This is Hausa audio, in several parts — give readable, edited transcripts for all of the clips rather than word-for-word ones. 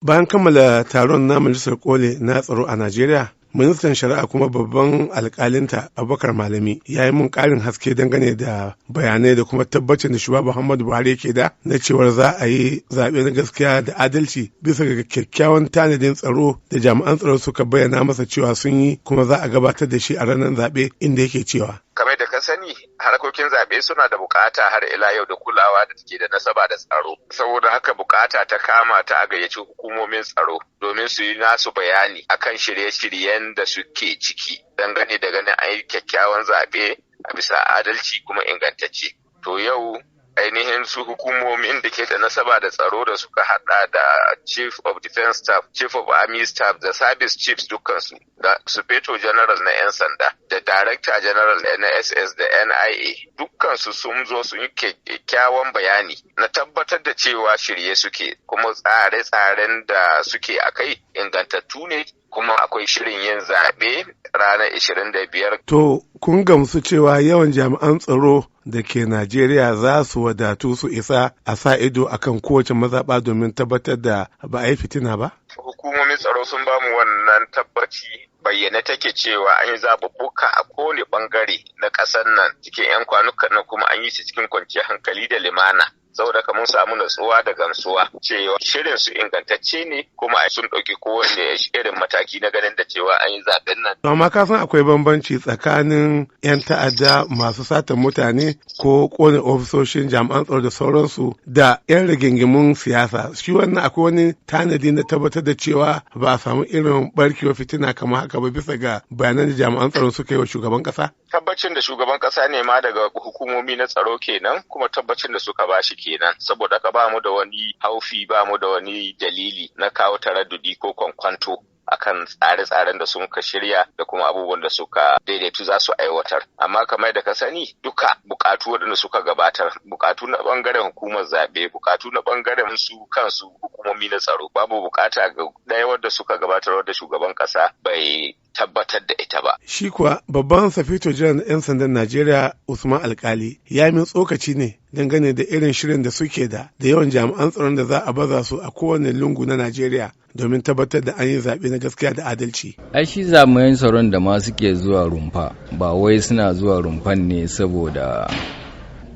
Bayan kammala taron na Majalisar Koli na tsaro a Najeriya, ministan shari'a kuma babban alkalinta Abubakar Malami ya yi mun ƙarin haske dangane da bayanai da kuma tabbacin da shugaba Muhammadu Buhari yake da na cewar za a yi zaɓe na gaskiya da adalci bisa ga kyakkyawan tanadin tsaro da jami'an tsaro suka bayyana masa cewa sun yi, kuma za a gabatar da shi a ranar zaɓe, inda yake cewa. Kamar da ka sani, harkokin zaɓe suna da bukata har ila yau da kulawa da take da nasaba da tsaro. Saboda haka bukata ta kama ta a gayyaci hukumomin tsaro domin su yi nasu bayani akan shirye-shiryen da suke ciki dangane da ganin an yi kyakkyawan zaɓe a bisa adalci kuma ingantacce. To yau ainihin su hukumomin da ke da nasaba da tsaro da suka hada da Chief of Defense Staff, Chief of Army Staff da Service Chiefs dukkansu, da Sufeto General na 'yan sanda, da Director General na SS da NIA, dukkansu sun zo sun yi kyakkyawan bayani na tabbatar da cewa shirye suke, kuma tsare-tsaren da suke a kai ingantattu ne, kuma akwai shirin yin zaɓe ranar 25. To, kun gamsu cewa yawan jami'an tsaro da ke Najeriya za su wadatu su isa a sa ido akan kowace mazaɓa domin tabbatar da ba a yi fitina ba? Hukumomin tsaro sun ba mu wannan tabbaci, bayyane take cewa an yi zaɓuɓɓuka a kowane ɓangare na ƙasar nan cikin 'yan kwanukan nan, kuma an yi shi cikin kwanciyar hankali da limana. Saboda mun samu natsuwa da gamsuwa cewa shirin su ingantacce ne, kuma sun ɗauki kowane irin mataki na ganin da cewa an yi zaɓen nan. Amma ka san akwai bambanci tsakanin 'yan ta'adda masu satan mutane ko ƙone ofisoshin jami'an tsaro da sauransu da 'yan rigingimun siyasa. Shi wannan akwai wani tanadi na tabbatar da cewa ba a samu irin barkewar fitina kamar haka ba bisa ga bayanan da jami'an tsaro suka yi wa shugaban ƙasa? Tabbacin da shugaban ƙasa ne ma daga hukumomi na tsaro kenan, kuma tabbacin da suka bashi kenan. Saboda ka ba mu da wani haufi, ba mu da wani dalili na kawo taraddudi ko kwankwanto akan tsare-tsaren da suka shirya da kuma abubuwan da suka daidaitu za su aiwatar. Amma kamar da ka sani, duka bukatu waɗanda suka gabatar, bukatu na ɓangaren hukumar zaɓe, bukatu na ɓangaren su kansu hukumomi na tsaro, babu bukata ga ɗaya wadda suka gabatar wadda shugaban ƙasa bai tabbatar da ita ba. Shi kuwa babban safeto jiran 'yan sandan Najeriya Usman Alkali ya min tsokaci ne dangane da irin shirin da suke da yawan jami'an tsaron da za a baza su a kowane lungu na Najeriya domin tabbatar da an yi zaɓe na gaskiya da adalci. Ai shi jami'an tsaron da ma suke zuwa rumfa, ba wai suna zuwa rumfan ne saboda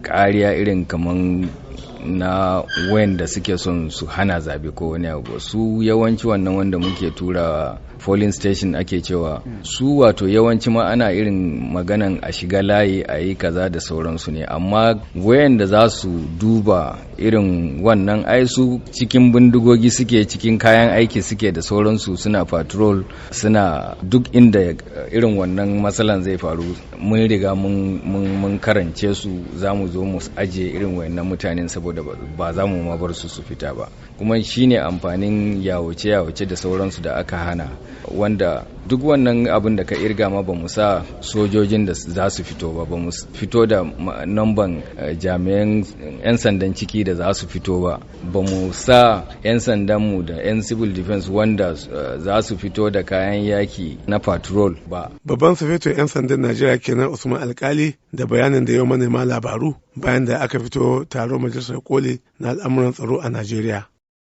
ƙariya irin kaman na wanda suke son su hana zabe ko wani abu. Su yawanci wannan wanda muke tura polling station ake cewa su wato yawanci ma ana irin maganan a shiga layi a yi kaza da sauransu ne, amma wayanda za su duba irin wannan ai su cikin bindigogi suke, cikin kayan aiki suke da sauransu, suna patrol, suna duk inda irin wannan matsalan zai faru mun riga mun karance su, za mu zo mu ajiye irin wayannan mutanen saboda ba za mu ma bar su fita ba. Kuma shine amfanin yawace da sauransu da aka hana, wanda duk wannan abin da ka irga ma ba mu sa sojojin da za su fito ba mu fito da namban jami'an 'yan sandan ciki da za su fito ba mu sa 'yan sandanmu da 'yan civil defense wanda za su fito da kayan yaki na patrol ba. Babban sufeto 'yan sandan Najeriya kenan Usman Alkali da bayanin da yau manema labaru bayan da aka fito taron Majalisar Koli na al'amuran tsaro a Najeriya.